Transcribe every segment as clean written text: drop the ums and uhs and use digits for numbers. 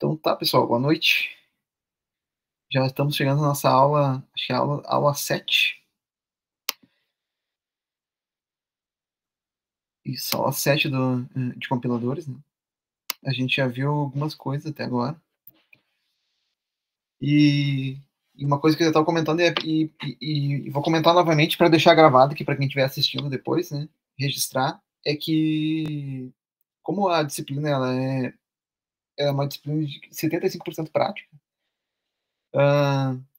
Então tá, pessoal, boa noite. Já estamos chegando na nossa aula, acho que é a aula 7. Isso, aula 7 de compiladores, né? A gente já viu algumas coisas até agora. E uma coisa que eu estava comentando e vou comentar novamente para deixar gravado aqui para quem estiver assistindo depois, né? Registrar, é que como a disciplina ela é uma disciplina de 75% prática,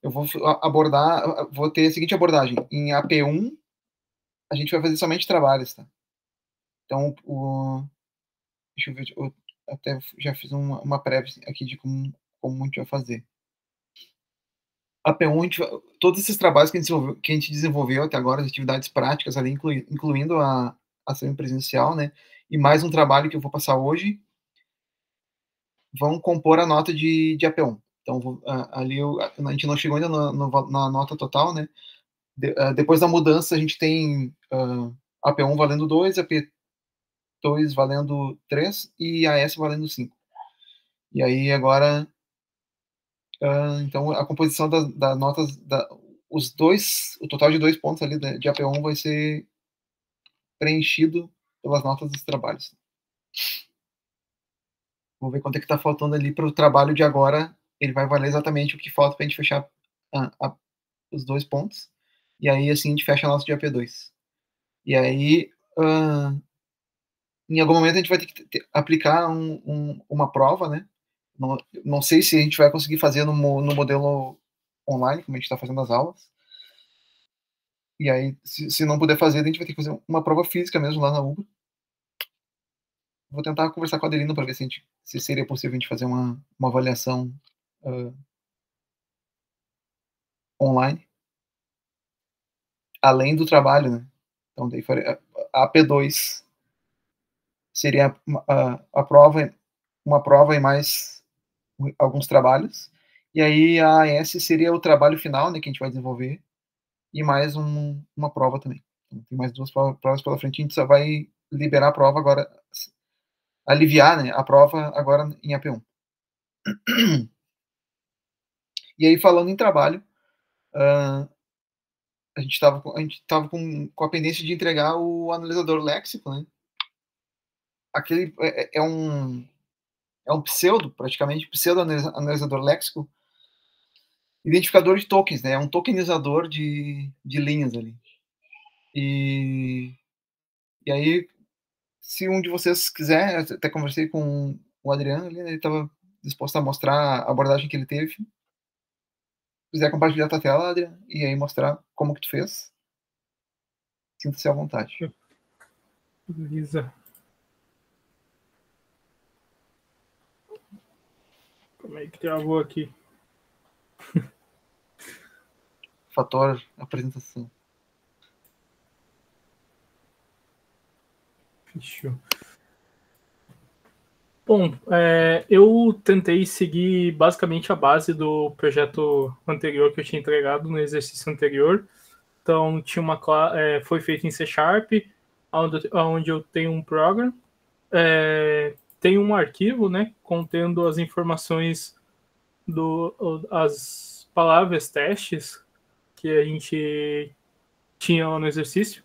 eu vou ter a seguinte abordagem. Em AP1, a gente vai fazer somente trabalhos, tá? Então, deixa eu ver, eu até já fiz uma prévia aqui de como a gente vai fazer. A P1, todos esses trabalhos que a gente desenvolveu até agora, as atividades práticas ali, incluindo a semipresencial, né? E mais um trabalho que eu vou passar hoje, vão compor a nota de AP1. Então, ali a gente não chegou ainda na nota total, né? Depois da mudança, a gente tem AP1 valendo 2, AP2 valendo 3 e AS valendo 5. E aí, agora, então, a composição das notas, o total de 2 pontos ali de AP1 vai ser preenchido pelas notas dos trabalhos. Vamos ver quanto é que está faltando ali para o trabalho de agora. Ele vai valer exatamente o que falta para a gente fechar os 2 pontos. E aí, assim, a gente fecha a nota de AP2. E aí, em algum momento, a gente vai ter que aplicar uma prova, né? Não sei se a gente vai conseguir fazer no modelo online, como a gente está fazendo as aulas. E aí, se não puder fazer, a gente vai ter que fazer uma prova física mesmo lá na UBA. Vou tentar conversar com a Adelina para ver se seria possível a gente fazer uma avaliação online, além do trabalho, né? Então, daí a AP2 seria uma prova e mais alguns trabalhos. E aí a AS seria o trabalho final, né, que a gente vai desenvolver, e mais uma prova também. Então, tem mais 2 provas pela frente, a gente só vai liberar a prova agora, aliviar, né, a prova agora em AP1. E aí, falando em trabalho, a gente estava com a pendência de entregar o analisador léxico, né? Aquele é um praticamente pseudo analisador léxico, identificador de tokens, né? É um tokenizador de linhas ali. E aí, se um de vocês quiser, até conversei com o Adriano ali, né? Ele estava disposto a mostrar a abordagem que ele teve. Se quiser compartilhar a tua tela, Adriano, e aí mostrar como que tu fez, sinta-se à vontade. Beleza. Como é que travou aqui? Fator apresentação. Fechou. Bom, eu tentei seguir basicamente a base do projeto anterior que eu tinha entregado no exercício anterior. Então, foi feito em C#, onde eu tenho um program, tem um arquivo, né, contendo as informações as palavras testes que a gente tinha no exercício.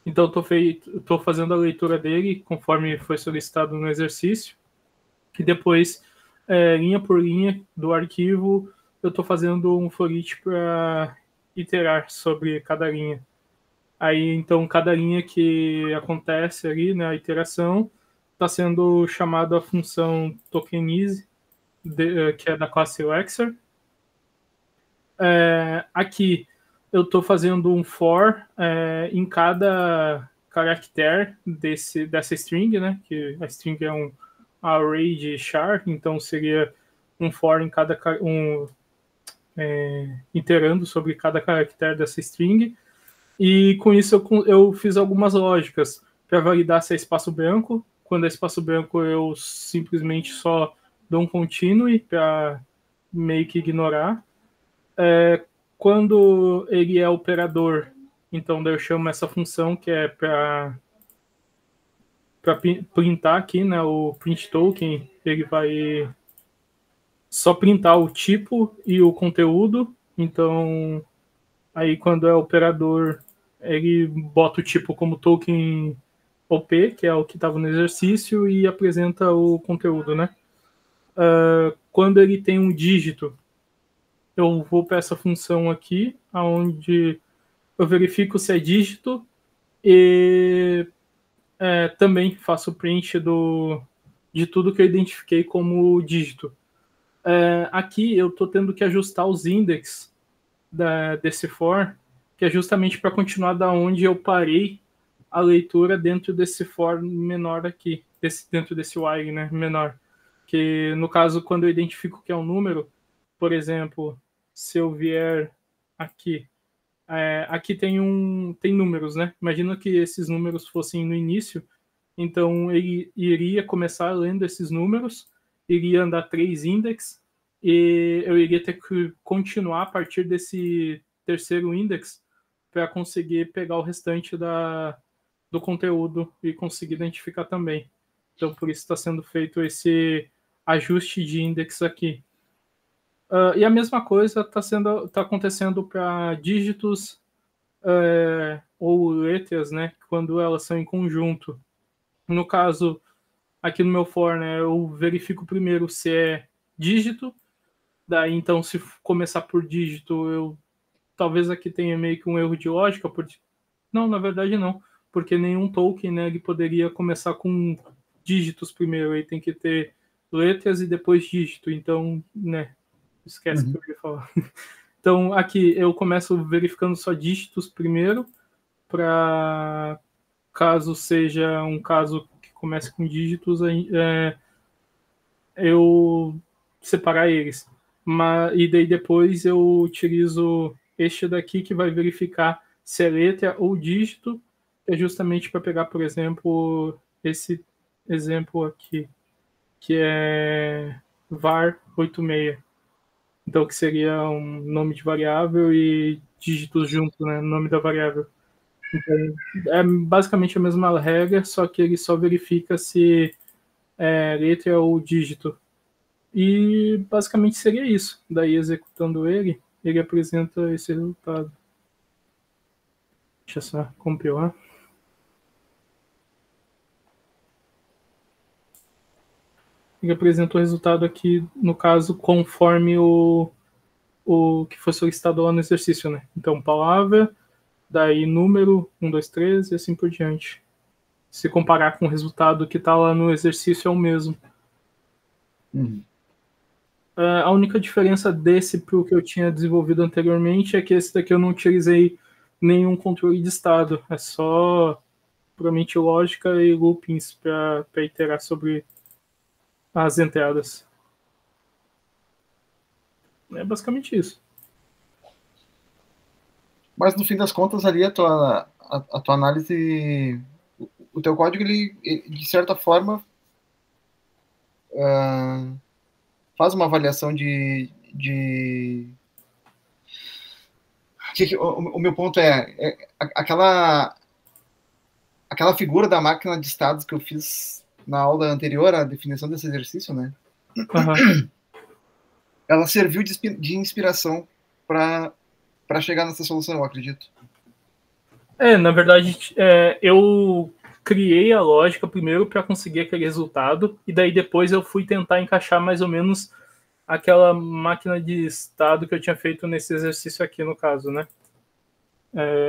Então, estou fazendo a leitura dele conforme foi solicitado no exercício. E depois, linha por linha do arquivo, eu estou fazendo um for each para iterar sobre cada linha. Aí, então, cada linha que acontece ali na iteração está sendo chamada a função tokenize, que é da classe Lexer. Aqui, eu estou fazendo um for em cada caractere dessa string, né? Que a string é um array de char, então seria um for em cada iterando sobre cada caractere dessa string. E com isso eu fiz algumas lógicas para validar se é espaço branco. Quando é espaço branco, eu simplesmente só dou um continue para meio que ignorar. Quando ele é operador, então daí eu chamo essa função que é para printar aqui, né, o print token, ele vai só printar o tipo e o conteúdo. Então, aí quando é operador, ele bota o tipo como token OP, que é o que estava no exercício, e apresenta o conteúdo, né? Quando ele tem um dígito, eu vou para essa função aqui, onde eu verifico se é dígito e também faço print de tudo que eu identifiquei como dígito. Aqui eu estou tendo que ajustar os index desse for, que é justamente para continuar da onde eu parei a leitura dentro desse for menor aqui, dentro desse while, né, menor. Que no caso, quando eu identifico que é um número, por exemplo, se eu vier aqui, aqui tem números, né? Imagina que esses números fossem no início, então ele iria começar lendo esses números, iria andar 3 index, e eu iria ter que continuar a partir desse terceiro index para conseguir pegar o restante do conteúdo e conseguir identificar também. Então, por isso está sendo feito esse ajuste de index aqui. E a mesma coisa tá acontecendo para dígitos ou letras, né, quando elas são em conjunto. No caso, aqui no meu for, né, eu verifico primeiro se é dígito, daí então se começar por dígito, talvez aqui tenha meio que um erro de lógica, não, na verdade não, porque nenhum token, né, ele poderia começar com dígitos primeiro, aí tem que ter letras e depois dígito, então, né, esquece que eu ia falar. Então, aqui eu começo verificando só dígitos primeiro, para caso seja um caso que comece com dígitos, eu separar eles. E daí depois eu utilizo este daqui que vai verificar se é letra ou dígito, que é justamente para pegar, por exemplo, esse exemplo aqui, que é var 86. Então, que seria um nome de variável e dígitos junto, né? Nome da variável. Então, é basicamente a mesma regra, só que ele só verifica se é letra ou dígito. E basicamente seria isso. Daí, executando ele apresenta esse resultado. Deixa eu só compilar. Ele apresenta o resultado aqui, no caso, conforme o que foi solicitado lá no exercício, né? Então, palavra, daí número, 1, 2, 3 e assim por diante. Se comparar com o resultado que está lá no exercício, é o mesmo. A única diferença desse para o que eu tinha desenvolvido anteriormente é que esse daqui eu não utilizei nenhum controle de estado. É só puramente lógica e loopings para iterar sobre as entradas. É basicamente isso. Mas no fim das contas, ali a tua análise, o teu código, ele de certa forma, faz uma avaliação o meu ponto é aquela figura da máquina de estados que eu fiz na aula anterior, a definição desse exercício, né? Uhum. Ela serviu de inspiração para chegar nessa solução, eu acredito. Na verdade, eu criei a lógica primeiro para conseguir aquele resultado, e daí depois eu fui tentar encaixar mais ou menos aquela máquina de estado que eu tinha feito nesse exercício aqui, no caso, né?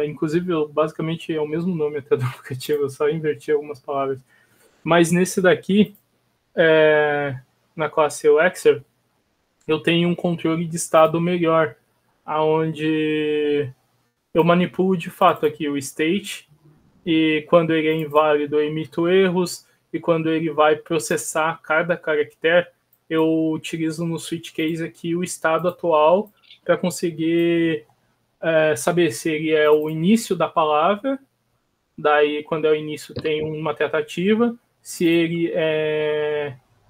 Inclusive, basicamente é o mesmo nome até do aplicativo, eu só inverti algumas palavras. Mas nesse daqui, na classe Elixir, eu tenho um controle de estado melhor, onde eu manipulo de fato aqui o state, e quando ele é inválido eu emito erros, e quando ele vai processar cada caractere, eu utilizo no switch case aqui o estado atual para conseguir saber se ele é o início da palavra, daí quando é o início tem uma tentativa, se ele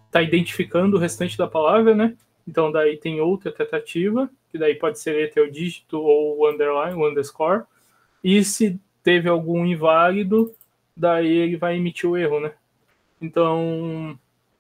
está identificando o restante da palavra, né? Então daí tem outra tentativa, que daí pode ser letra ou dígito ou o underline, o underscore, e se teve algum inválido, daí ele vai emitir o erro, né? Então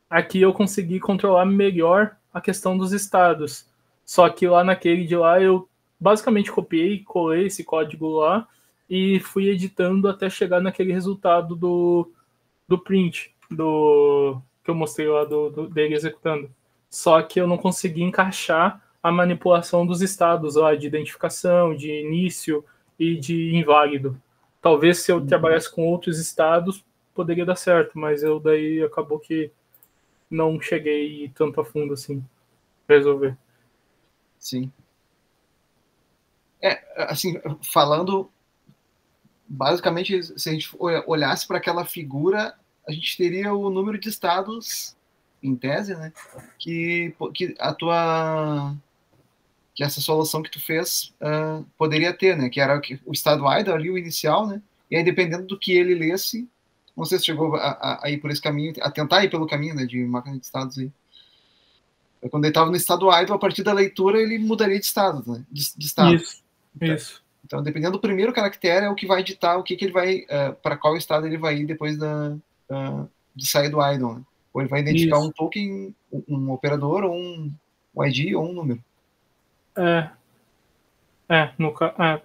aqui eu consegui controlar melhor a questão dos estados. Só que lá naquele de lá eu basicamente copiei e colei esse código lá e fui editando até chegar naquele resultado do print, que eu mostrei lá dele executando. Só que eu não consegui encaixar a manipulação dos estados lá, de identificação, de início e de inválido. Talvez se eu trabalhasse com outros estados, poderia dar certo, mas eu daí acabou que não cheguei tanto a fundo assim para resolver. Sim. Assim, falando, basicamente, se a gente olhasse para aquela figura, a gente teria o número de estados, em tese, né, que essa solução que tu fez poderia ter, né, que era o estado idle ali, o inicial, né, e aí dependendo do que ele lesse, não sei se chegou a ir por esse caminho, a tentar ir pelo caminho, né, de máquina de estados aí. Quando ele estava no estado idle, a partir da leitura ele mudaria de estado, né, de estado. Isso. Então, dependendo do primeiro caractere, é o que vai ditar o que ele vai, para qual estado ele vai ir depois de sair do idle, né? Ou ele vai identificar um token, um operador, ou um ID, ou um número. Tá,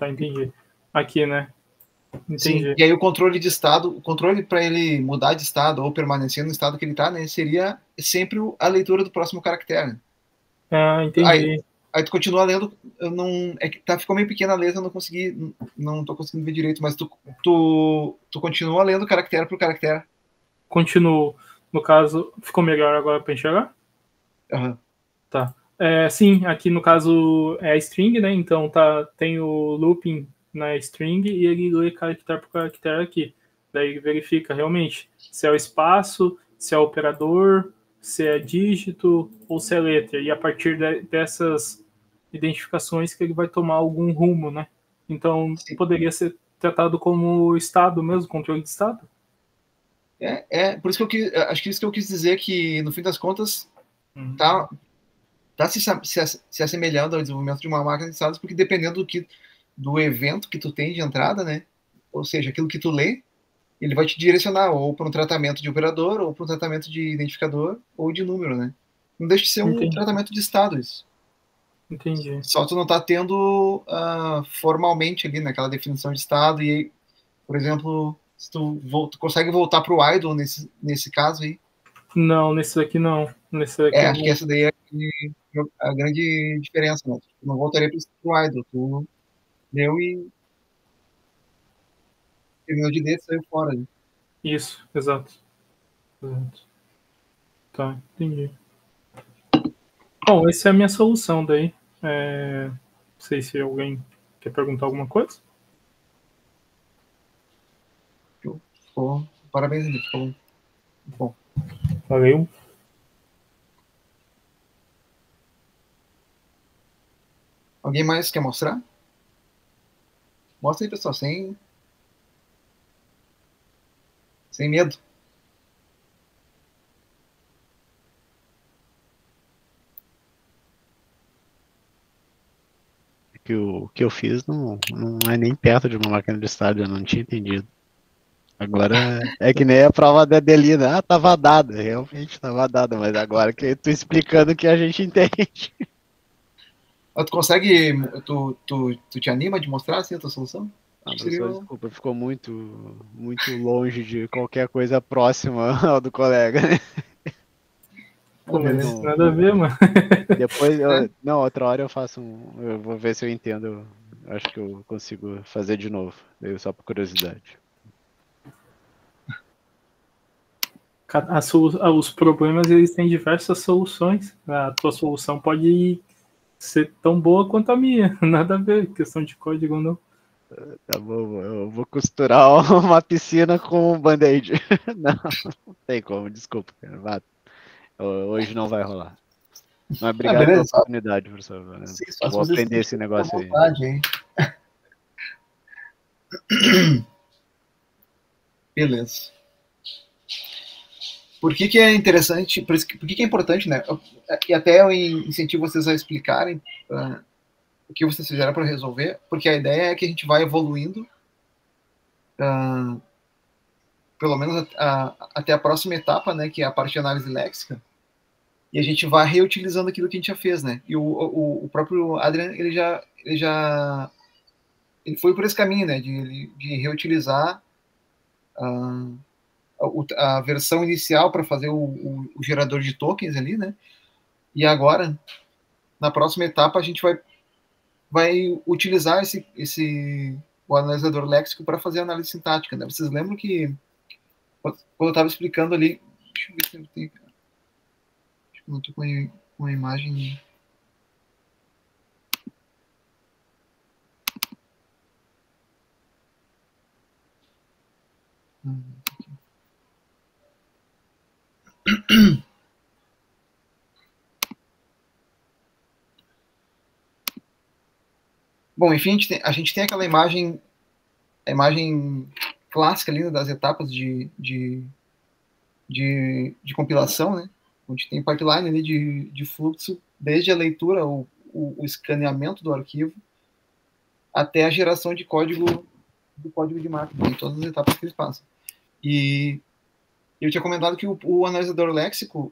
entendi. Aqui, né? Entendi. Sim, e aí o controle de estado, o controle para ele mudar de estado ou permanecer no estado que ele está, né, seria sempre a leitura do próximo caractere. Entendi. Aí tu continua lendo, ficou meio pequena a letra, eu não tô conseguindo ver direito, mas tu continua lendo caractere por caractere. Continuo. No caso, ficou melhor agora para enxergar? Uhum. Tá. Sim, aqui no caso é a string, né? Então tem o looping na string e ele lê caractere por caractere aqui. Daí ele verifica realmente se é o espaço, se é o operador, se é dígito ou se é letra. E a partir dessas identificações que ele vai tomar algum rumo, né? Então poderia ser tratado como estado mesmo, controle de estado? Por isso que acho que isso que eu quis dizer, que no fim das contas tá se assemelhando ao desenvolvimento de uma máquina de estados, porque dependendo do evento que tu tem de entrada, né, ou seja, aquilo que tu lê, ele vai te direcionar ou para um tratamento de operador, ou para um tratamento de identificador, ou de número, né. Não deixa de ser um tratamento de estado isso. Entendi. Só tu não tá tendo formalmente ali naquela definição de estado, e por exemplo, se tu consegue voltar para o idle nesse caso aí? Não, nesse daqui não. Acho que essa daí é a grande diferença, né? Tu não voltaria para o idle, tu leu e terminou de ler e saiu fora. Né? Isso, exato. Tá, entendi. Bom, essa é a minha solução daí. Não sei se alguém quer perguntar alguma coisa. Parabéns, Henrique. Ficou bom. Valeu. Alguém mais quer mostrar? Mostra aí, pessoal, sem medo. O que eu fiz não é nem perto de uma máquina de estado, eu não tinha entendido. Agora é que nem a prova da Adelina. Tava dada, realmente tava dada, mas agora que eu tô explicando que a gente entende. Tu consegue, tu te anima de mostrar assim a tua solução? Professor, desculpa, ficou muito longe de qualquer coisa próxima ao do colega. Pô, mas nada a ver, mano. Depois, outra hora eu faço eu vou ver se eu entendo. Acho que eu consigo fazer de novo, daí só por curiosidade. Os problemas, eles têm diversas soluções. A tua solução pode ser tão boa quanto a minha. Nada a ver, questão de código não. Tá bom, eu vou costurar uma piscina com um band-aid. Não tem como, desculpa, cara. Hoje não vai rolar. Mas obrigado pela oportunidade, professor. Vou aprender esse negócio aí. Beleza. Por que é interessante, por que é importante, né? E até eu incentivo vocês a explicarem o que vocês fizeram para resolver, porque a ideia é que a gente vai evoluindo, pelo menos até a próxima etapa, né, que é a parte de análise léxica, E a gente vai reutilizando aquilo que a gente já fez, né? E o próprio Adrian, ele foi por esse caminho, né? De reutilizar a versão inicial para fazer o gerador de tokens ali, né? E agora, na próxima etapa, a gente vai utilizar o analisador léxico para fazer análise sintática, né? Vocês lembram que quando eu estava explicando ali, deixa eu ver se eu tenho, acho que não estou com a imagem. Bom, enfim, a gente tem aquela imagem, a imagem clássica ali, né, das etapas de compilação, né? Onde tem pipeline ali de fluxo, desde a leitura, o escaneamento do arquivo, até a geração de código, do código de máquina, em todas as etapas que eles passam. E eu tinha comentado que o analisador léxico,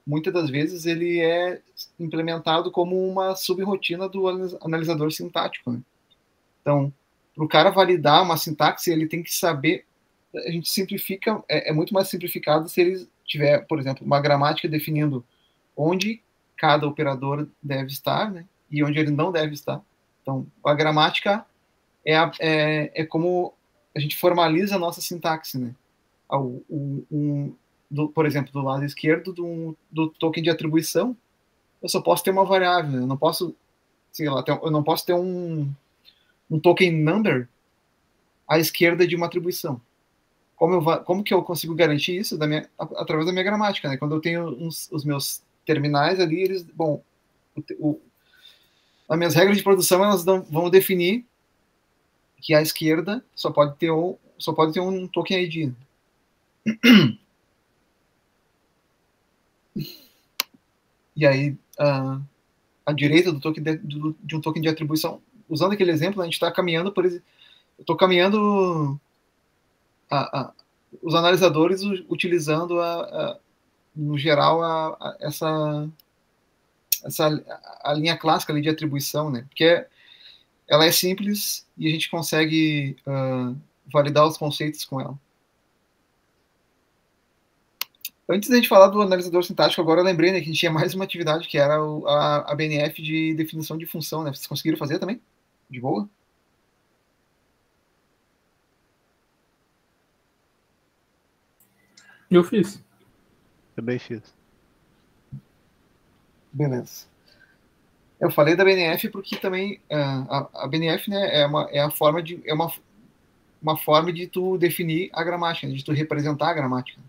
muitas das vezes, ele é implementado como uma subrotina do analisador sintático, né? Então, para o cara validar uma sintaxe, ele tem que saber. A gente simplifica, é muito mais simplificado se ele tiver, por exemplo, uma gramática definindo onde cada operador deve estar, né, e onde ele não deve estar. Então, a gramática é como a gente formaliza a nossa sintaxe, né? Por exemplo, do lado esquerdo do token de atribuição, eu só posso ter uma variável, né? Eu não posso, sei lá, eu não posso ter um token number à esquerda de uma atribuição. Como que eu consigo garantir isso? Através da minha gramática, né? Quando eu tenho os meus terminais ali, eles, bom, as minhas regras de produção, elas vão definir que à esquerda só pode ter um token ID. E aí, à direita do token de um token de atribuição, usando aquele exemplo, a gente está caminhando por exemplo, eu estou caminhando os analisadores utilizando no geral a linha clássica ali de atribuição, né? Porque ela é simples e a gente consegue validar os conceitos com ela. Antes da gente falar do analisador sintático, agora eu lembrei, né, que a gente tinha mais uma atividade, que era a BNF de definição de função, né? Vocês conseguiram fazer também? De boa? Eu fiz. Também fiz. Beleza. Eu falei da BNF porque também a BNF, né, uma forma de tu definir a gramática, de tu representar a gramática.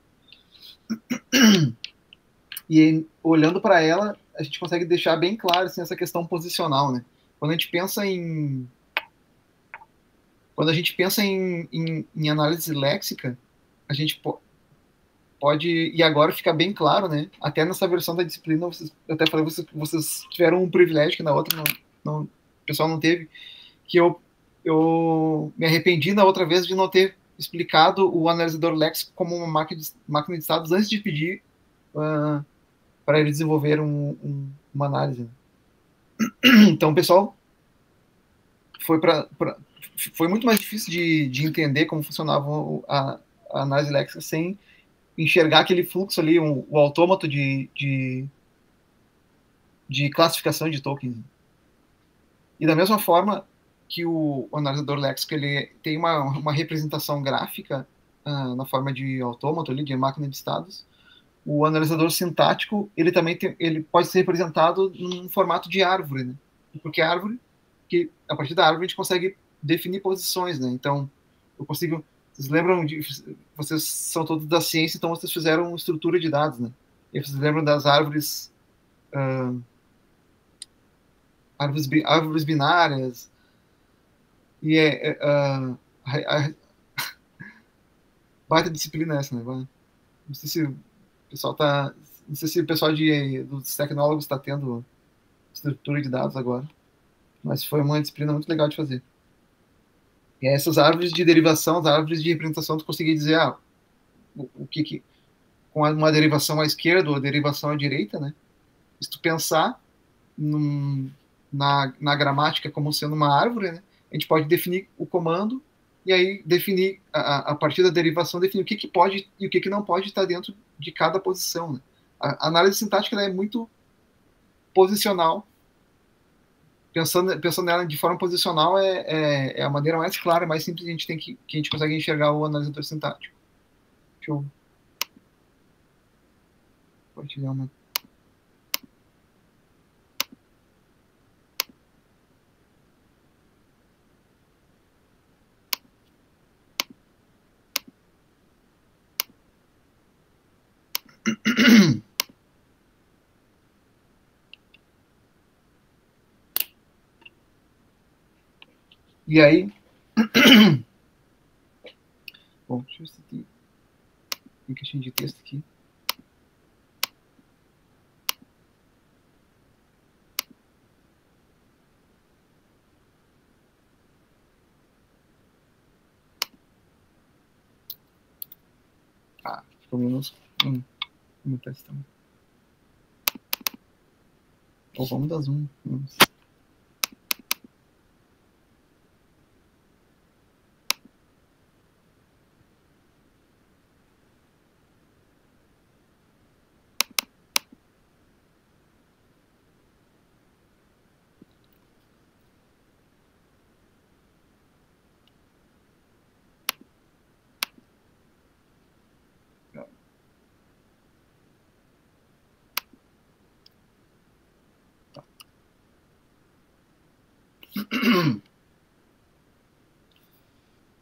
E olhando para ela, a gente consegue deixar bem claro assim, essa questão posicional, né? Quando a gente pensa em análise léxica, a gente pode, e agora fica bem claro, né? Até nessa versão da disciplina, eu até falei, vocês tiveram um privilégio que na outra o pessoal não teve, que eu me arrependi na outra vez de não ter explicado o analisador léxico como uma máquina de estados antes de pedir para ele desenvolver uma análise. Então, pessoal, foi muito mais difícil de entender como funcionava a análise léxica sem enxergar aquele fluxo ali, o autômato de classificação de tokens. E da mesma forma que o analisador léxico ele tem uma representação gráfica na forma de autômato ali, de máquina de estados, o analisador sintático ele também ele pode ser representado num formato de árvore, né? Porque a partir da árvore a gente consegue definir posições, né? Então eu consigo. Vocês lembram vocês são todos da ciência, então vocês fizeram estrutura de dados, né? E vocês lembram das árvores árvores binárias e baita disciplina essa, né? Não sei se o pessoal não sei se o pessoal dos tecnólogos está tendo estrutura de dados agora, mas foi uma disciplina muito legal de fazer. E essas árvores de derivação, as árvores de representação, tu conseguia dizer o que com uma derivação à esquerda ou a derivação à direita, né? pensar na gramática como sendo uma árvore, né? A gente pode definir o comando e aí definir, a partir da derivação, definir o que pode e o que não pode estar dentro de cada posição. Né? A análise sintática é muito posicional. Pensando nela de forma posicional é a maneira mais clara, mais simples que a gente consegue enxergar o analisador sintático. Deixa eu compartilhar uma. E aí, bom, deixa eu ver se tem caixinha de texto aqui. Ah, ficou minúsculo. Vamos testar também. Ou vamos dar zoom.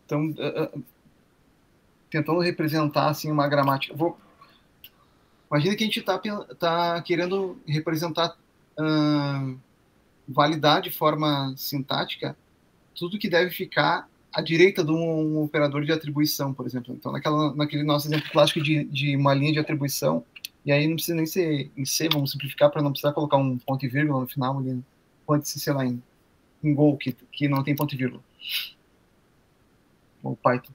Então, tentando representar assim uma gramática. Imagina que a gente tá querendo representar, validar de forma sintática tudo que deve ficar à direita de um operador de atribuição, por exemplo. Então, naquele nosso exemplo clássico de uma linha de atribuição, e aí não precisa nem ser em C, vamos simplificar para não precisar colocar um ponto e vírgula no final, ali, pode ser, sei lá, em Go, que não tem ponto e vírgula. Ou Python.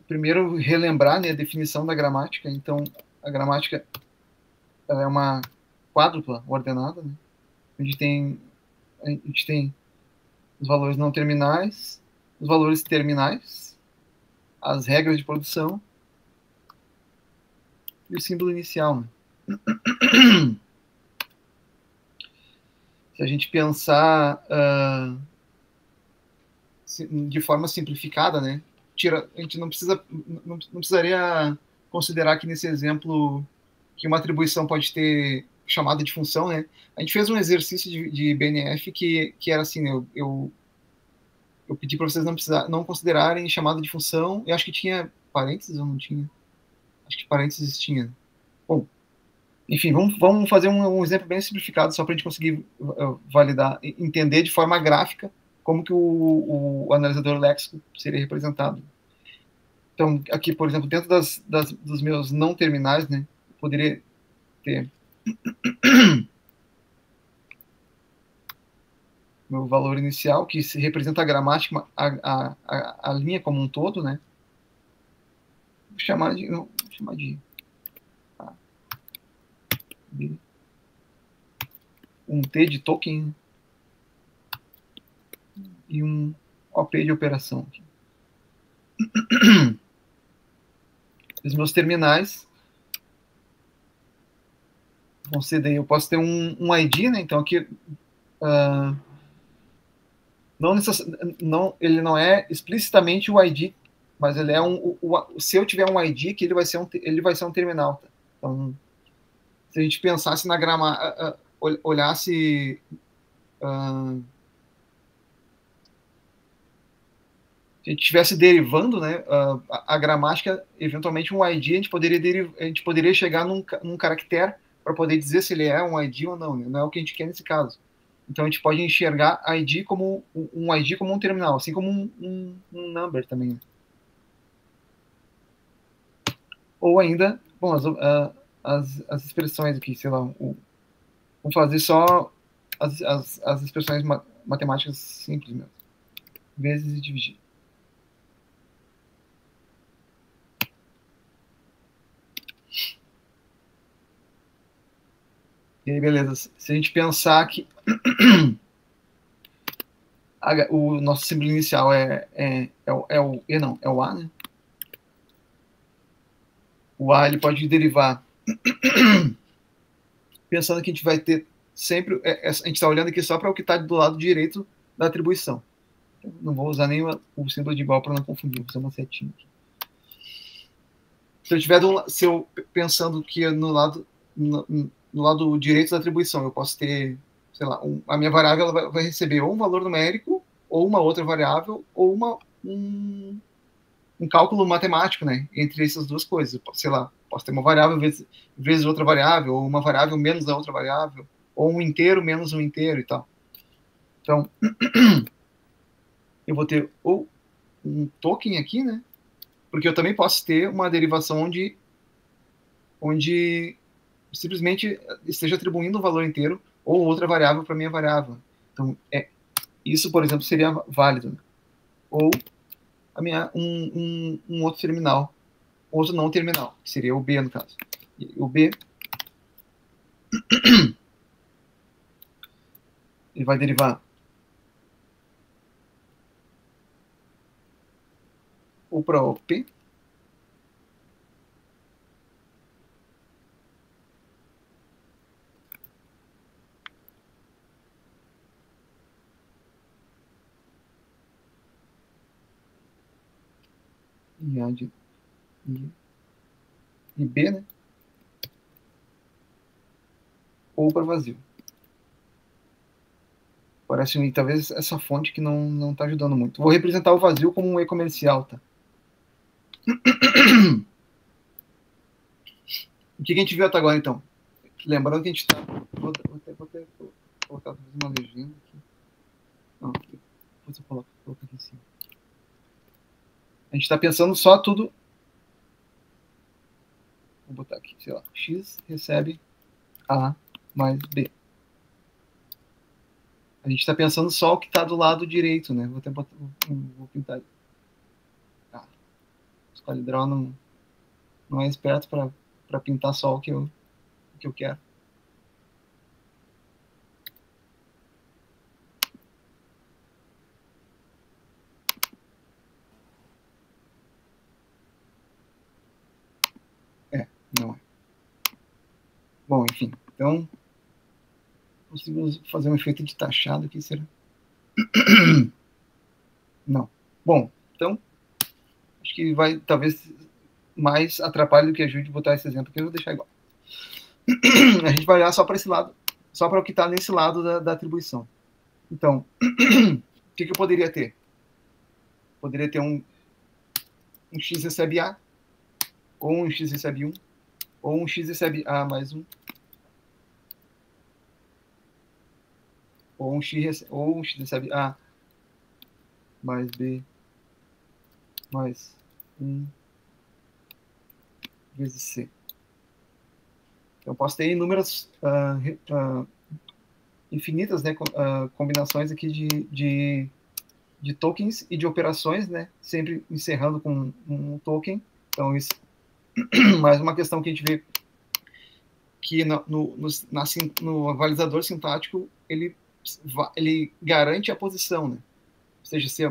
Primeiro, relembrar, né, a definição da gramática. Então, a gramática ela é uma quádrupla ordenada, né? A gente tem os valores não terminais, os valores terminais, as regras de produção e o símbolo inicial. Né? Se a gente pensar de forma simplificada, né? A gente não precisaria considerar que nesse exemplo que uma atribuição pode ter chamada de função, né? A gente fez um exercício de BNF que era assim, né? Eu pedi para vocês não considerarem chamada de função. Eu acho que tinha parênteses ou não tinha? Acho que parênteses tinha. Bom, enfim, vamos fazer um exemplo bem simplificado só para a gente conseguir validar, entender de forma gráfica como que o analisador léxico seria representado. Então, aqui, por exemplo, dentro dos meus não terminais, né, eu poderia ter meu valor inicial, que se representa a gramática, a linha como um todo, né? Vou chamar de um T de token e um OP de operação. Os meus terminais vão ser daí, eu posso ter um ID, né? Então aqui ele não é explicitamente o ID, mas ele é se eu tiver um ID, que ele vai ser um terminal. Tá? Então, se a gente pensasse na olhasse se a gente estivesse derivando, né, a gramática, eventualmente um ID, a gente poderia chegar num caractere para poder dizer se ele é um ID ou não, né? Não é o que a gente quer nesse caso. Então a gente pode enxergar ID como um ID como um terminal, assim como um number também. Né? Ou ainda, bom, as expressões aqui, sei lá, vamos fazer só as expressões matemáticas simples mesmo. Vezes e dividir. E aí, beleza. Se a gente pensar que o nosso símbolo inicial é o E, não, é o A, né? O A ele pode derivar pensando que a gente vai ter sempre. A gente está olhando aqui só para o que está do lado direito da atribuição. Não vou usar nem o símbolo de igual para não confundir, vou usar uma setinha aqui. Se eu pensando que no lado direito da atribuição eu posso ter, sei lá, a minha variável ela vai receber ou um valor numérico, ou uma outra variável, ou um cálculo matemático, né? Entre essas duas coisas. Sei lá, posso ter uma variável vezes outra variável, ou uma variável menos a outra variável, ou um inteiro menos um inteiro e tal. Então, eu vou ter ou um token aqui, né? Porque eu também posso ter uma derivação onde simplesmente esteja atribuindo um valor inteiro ou outra variável para minha variável. Então, isso, por exemplo, seria válido. Né? Ou um outro terminal, outro não terminal, que seria o B, no caso. E o B ele vai derivar o próprio P e B, né? Ou para vazio. Parece talvez essa fonte que não está ajudando muito. Vou representar o vazio como um E comercial, tá? O que a gente viu até agora, então? Lembrando que a gente está... Vou até colocar uma legenda aqui. Não, depois eu coloco aqui em cima. A gente está pensando só tudo... Vou botar aqui, sei lá. X recebe A mais B. A gente está pensando só o que está do lado direito, né? Vou pintar. Ah, o SquareDraw não é esperto para pintar só o que eu quero. Não é. Bom, enfim. Então, conseguimos fazer um efeito de taxado aqui, será? Não. Bom, então, acho que vai, talvez, mais atrapalhe do que ajude botar esse exemplo aqui. Eu vou deixar igual. A gente vai olhar só para esse lado, só para o que está nesse lado da atribuição. Então, o que eu poderia ter? Poderia ter um x recebe A, ou um x recebe 1, ou um x recebe A mais 1, ou um x recebe A mais B mais 1 vezes C. Eu posso ter inúmeras infinitas, né, combinações aqui de tokens e de operações, né, sempre encerrando com um token. Então, isso mais uma questão que a gente vê que no avalizador sintático ele garante a posição, né? Ou seja, se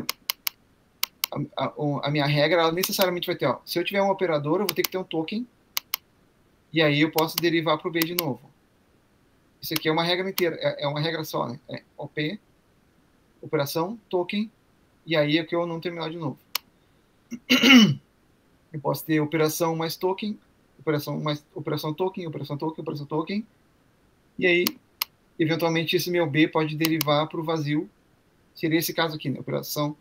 a minha regra ela necessariamente vai ter, ó, se eu tiver um operador, eu vou ter que ter um token, e aí eu posso derivar para o B de novo. Isso aqui é uma regra inteira, é uma regra só, né? É OP, operação, token, e aí é que eu não terminar de novo. Eu posso ter operação mais token, operação token, operação token, operação token, e aí, eventualmente, esse meu B pode derivar para o vazio. Seria esse caso aqui, né? Operação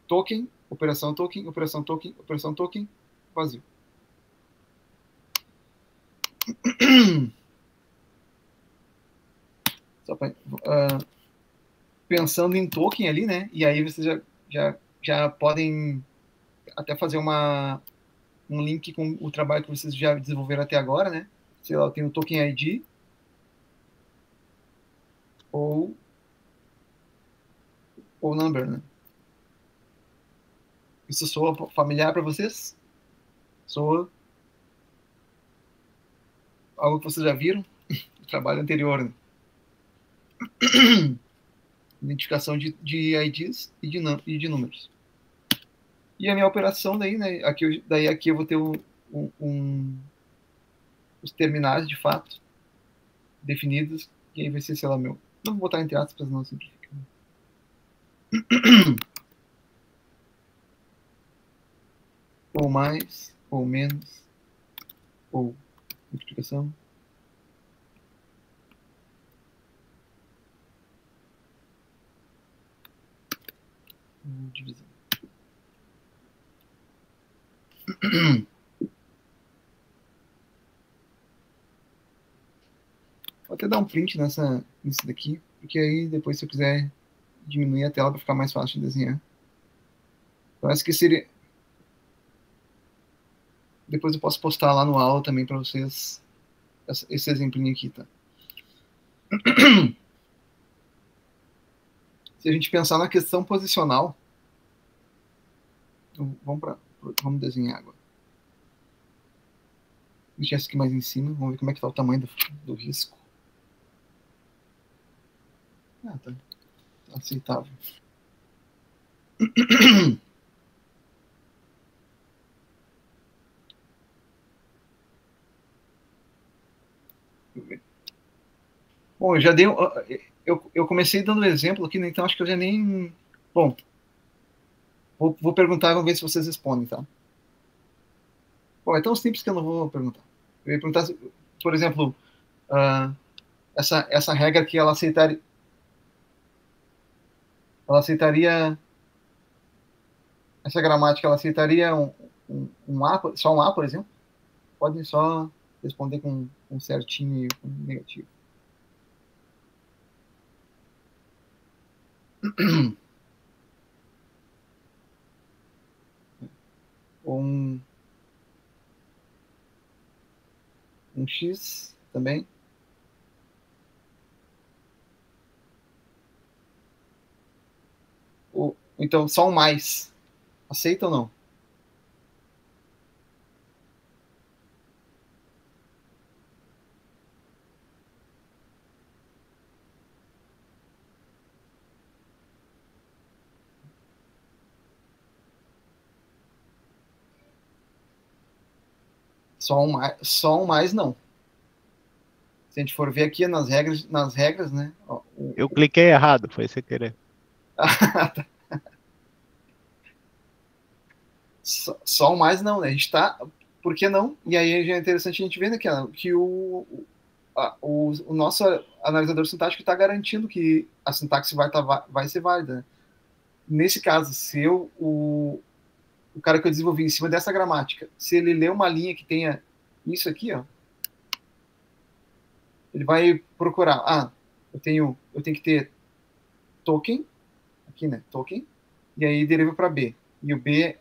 token, operação token, operação token, operação token, vazio. Só pra, pensando em token ali, né? E aí vocês já podem até fazer um link com o trabalho que vocês já desenvolveram até agora, né? Sei lá, eu tenho o token ID ou number, né? Isso soa familiar para vocês? Soa? algo que vocês já viram no trabalho anterior, né? Identificação de IDs e de números. E a minha operação daí, né? Aqui eu vou ter os terminais de fato definidos, e aí vai ser, sei lá, meu. Não vou botar entre aspas, não simplifica. Ou mais, ou menos, ou multiplicação. Divisão. Vou até dar um print nisso daqui, porque aí depois, se eu quiser diminuir a tela para ficar mais fácil de desenhar. Parece que seria. Depois eu posso postar lá no aula também para vocês esse exemplinho aqui, tá? Se a gente pensar na questão posicional, vamos desenhar agora. Deixar isso aqui mais em cima, vamos ver como é que está o tamanho do risco. Ah, tá aceitável. Bom, eu já dei. Eu comecei dando exemplo aqui, né, então acho que eu já nem. Bom, vou perguntar, vamos ver se vocês respondem, tá? Bom, é tão simples que eu não vou perguntar. Eu ia perguntar, por exemplo, essa regra que ela aceitaria. Essa gramática, ela aceitaria um A, só um A, por exemplo? Podem só responder com um certinho e um negativo. Ou um X também. Ou então só um mais. Aceita ou não? Só um mais não. Se a gente for ver aqui nas regras, né? Eu cliquei errado, foi sem querer. Só um mais não, né? A gente tá. Por que não? E aí já é interessante a gente ver, né, que o nosso analisador sintático está garantindo que a sintaxe vai ser válida. Né? Nesse caso, se o cara que eu desenvolvi em cima dessa gramática, se ele ler uma linha que tenha isso aqui, ó, ele vai procurar, eu tenho que ter token, aqui, né, token, e aí deriva para B. E o B,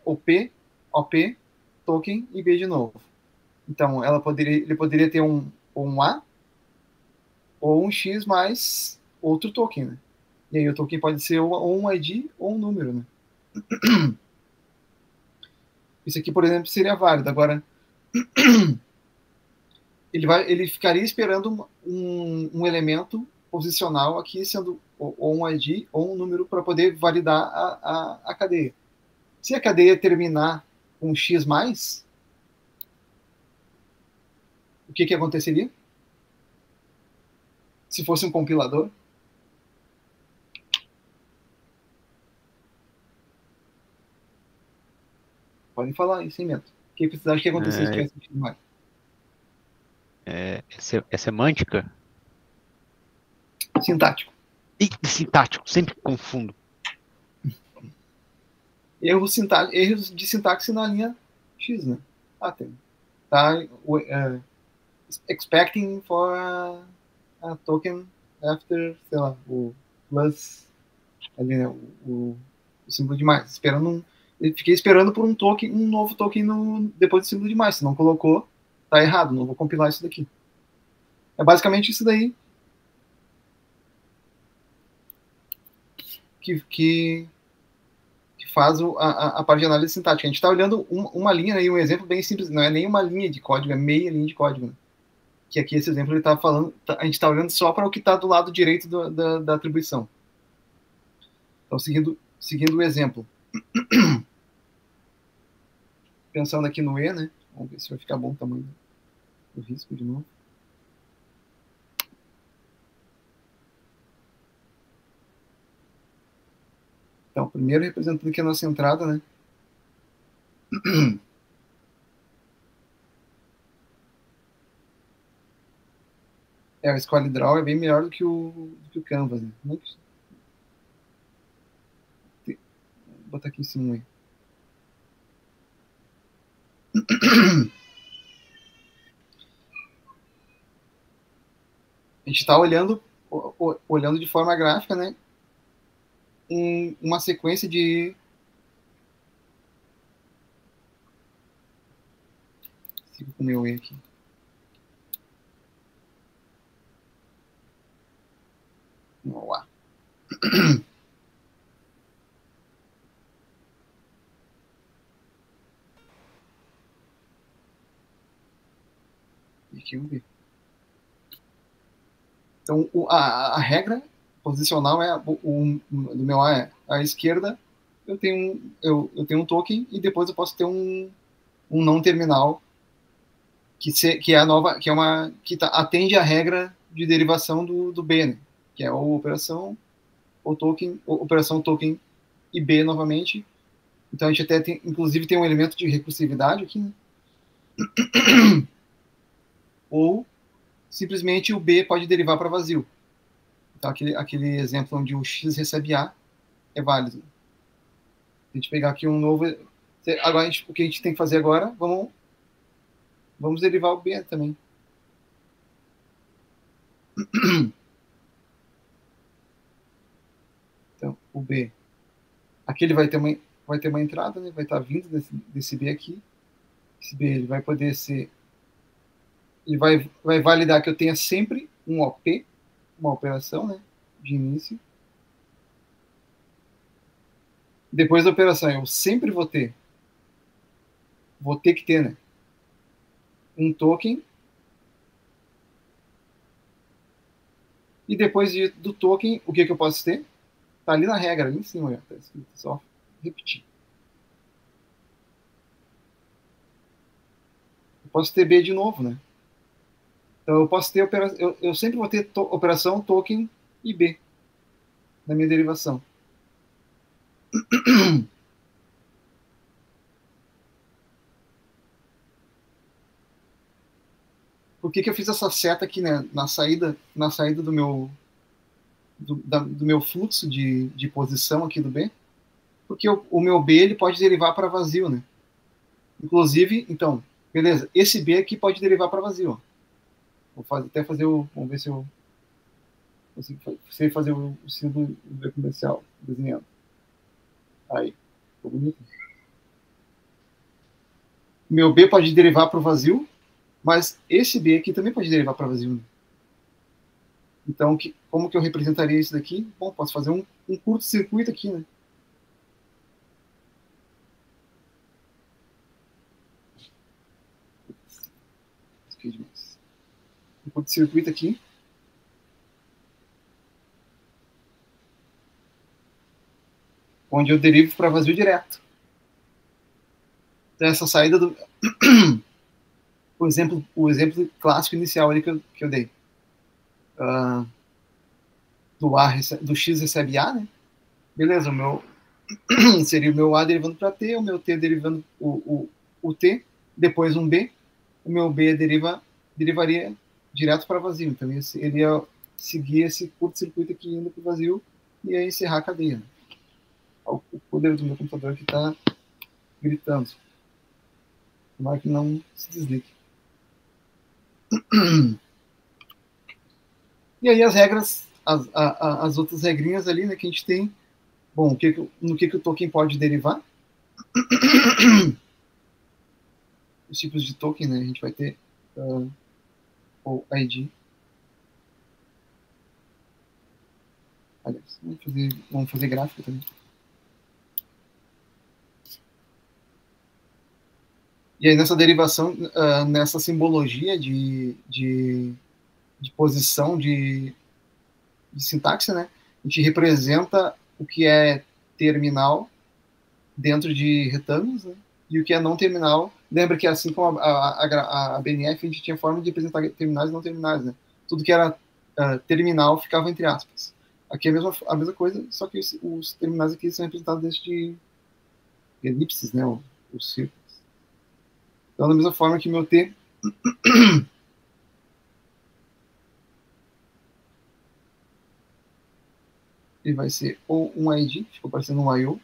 OP, token e B de novo. Então, ele poderia ter um A ou um X mais outro token, né? E aí o token pode ser ou um ID ou um número, né? Isso aqui, por exemplo, seria válido. Agora, ele ficaria esperando um elemento posicional aqui, sendo ou um ID ou um número, para poder validar a cadeia. Se a cadeia terminar com X+, o que aconteceria? Se fosse um compilador? Podem falar aí, sem medo. O que vocês acham que ia acontecer se tivesse um X+. É semântica? Sintático. Sintático, sempre confundo. Erros de sintaxe na linha X, né? Tem. Tá? Expecting for a token after, sei lá, o plus, ali, né? O símbolo de mais. Eu fiquei esperando por um novo token depois do símbolo de mais. Se não colocou, tá errado. Não vou compilar isso daqui. É basicamente isso daí que faz a parte de análise sintática. A gente está olhando uma linha aí, um exemplo bem simples. Não é nem uma linha de código, é meia linha de código. Né? que aqui esse exemplo ele está falando, a gente está olhando só para o que está do lado direito da atribuição. Então, seguindo o exemplo. Pensando aqui no E, né? Vamos ver se vai ficar bom o tamanho do risco de novo. Então, primeiro representando aqui a nossa entrada, né? O Squally Draw é bem melhor do que o Canvas, né? Vou botar aqui em cima aí. A gente está olhando de forma gráfica, né? Uma sequência de... Sigo com o meu E aqui. Vamos lá. E aqui o B. Então, a regra posicional é do meu A é à esquerda. Eu tenho um token e depois eu posso ter um não terminal que é a nova, que atende à regra de derivação do B, né? Que é a operação token e B novamente. Então a gente até inclusive tem um elemento de recursividade aqui, né? Ou simplesmente o B pode derivar para vazio. Então aquele exemplo onde o X recebe A é válido. A gente pegar aqui um novo... Agora o que a gente tem que fazer agora, vamos derivar o B também. Então, o B. Aqui ele vai ter uma entrada, né? Vai estar vindo desse B aqui. Esse B ele vai poder ser... Ele vai validar que eu tenha sempre um OP, uma operação, né? De início. Depois da operação, eu sempre vou ter que ter, né? Um token. E depois do token, o que eu posso ter? Tá ali na regra, ali em cima, tá escrito, só repetir. Eu posso ter B de novo, né? Então eu posso ter eu sempre vou ter operação, token e B na minha derivação. Por que eu fiz essa seta aqui, né? Na saída do meu fluxo de posição aqui do B? Porque o meu B ele pode derivar para vazio, né? Inclusive, então, beleza, esse B aqui pode derivar para vazio. Vamos ver se eu sei fazer o símbolo do B comercial desenhando. Aí, ficou bonito. Meu B pode derivar para o vazio, mas esse B aqui também pode derivar para vazio. Né? Então, como que eu representaria isso daqui? Bom, posso fazer um curto-circuito aqui, né? Um curto-circuito aqui. Onde eu derivo para vazio direto. Então, essa saída do... o exemplo clássico inicial ali que eu dei. Do X recebe A, né? Beleza, seria o meu A derivando para T, o meu T derivando o T, depois um B, o meu B derivaria direto para vazio. Então ele ia seguir esse curto-circuito aqui indo para o vazio e ia encerrar a cadeia. O poder do meu computador aqui está gritando. Tomara que não se desligue. E aí as regras, as outras regrinhas ali, né, que a gente tem. Bom, no que o token pode derivar? Os tipos de token, né? A gente vai ter o ID. Aliás, vamos fazer gráfico também. E aí nessa derivação, nessa simbologia de posição de sintaxe, né, a gente representa o que é terminal dentro de retângulos, né, e o que é não terminal. Lembra que assim como a BNF, a gente tinha forma de representar terminais e não terminais, né? Tudo que era terminal ficava entre aspas. Aqui é a mesma coisa, só que os terminais aqui são representados dentro de elipses, né, os círculos. Então, da mesma forma que meu T ele vai ser ou um ID, ficou parecendo um IO,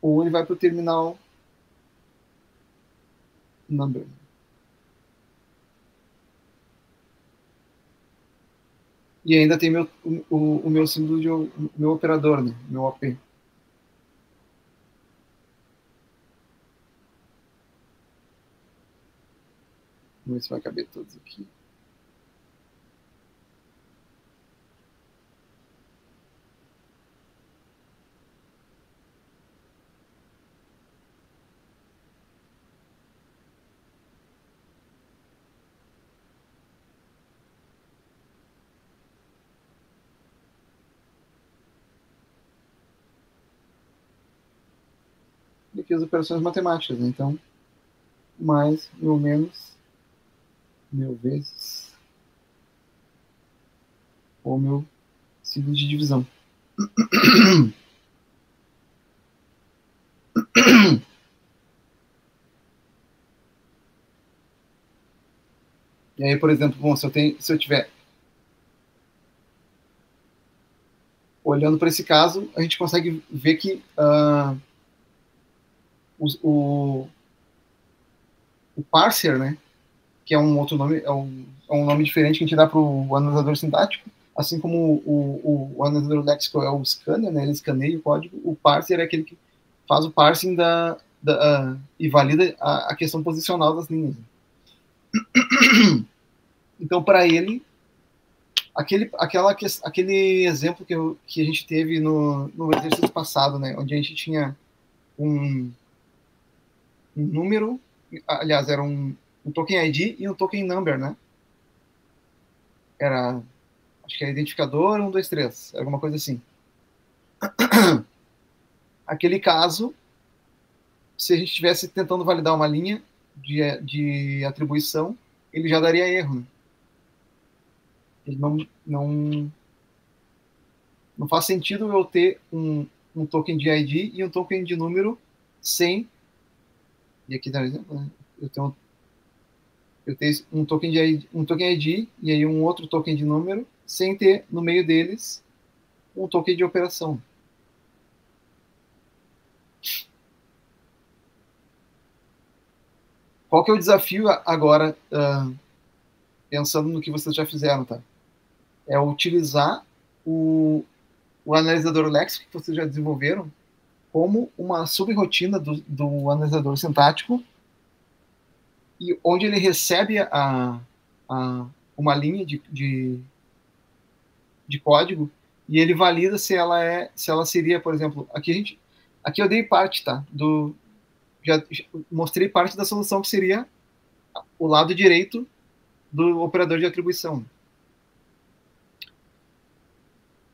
ou ele vai para o terminal number. E ainda tem o meu símbolo de meu operador, né? Meu OP. Vamos ver se vai caber todos aqui. E aqui as operações matemáticas, né? Então, mais, meu menos, meu vezes, ou meu símbolo de divisão. E aí, por exemplo, bom, se eu tiver olhando para esse caso, a gente consegue ver que o parser, né, que é um outro nome, é um nome diferente que a gente dá para o analisador sintático, assim como o analisador léxico é o scanner, né, ele escaneia o código, o parser é aquele que faz o parsing e valida a questão posicional das linhas. Então, para ele, aquele exemplo que a gente teve no exercício passado, né, onde a gente tinha um número, aliás, era um token ID e um token number, né? Era, acho que era identificador, 1, 2, 3, alguma coisa assim. Aquele caso, se a gente estivesse tentando validar uma linha de atribuição, ele já daria erro, né? Ele não faz sentido eu ter um token de ID e um token de número sem. E aqui dá um exemplo, né? Eu tenho um token ID e aí um outro token de número, sem ter no meio deles um token de operação. Qual que é o desafio agora, pensando no que vocês já fizeram, tá? É utilizar o analisador léxico que vocês já desenvolveram como uma subrotina do analisador sintático, e onde ele recebe uma linha de código e ele valida se ela seria, por exemplo, aqui eu dei parte, tá? Já mostrei parte da solução que seria o lado direito do operador de atribuição.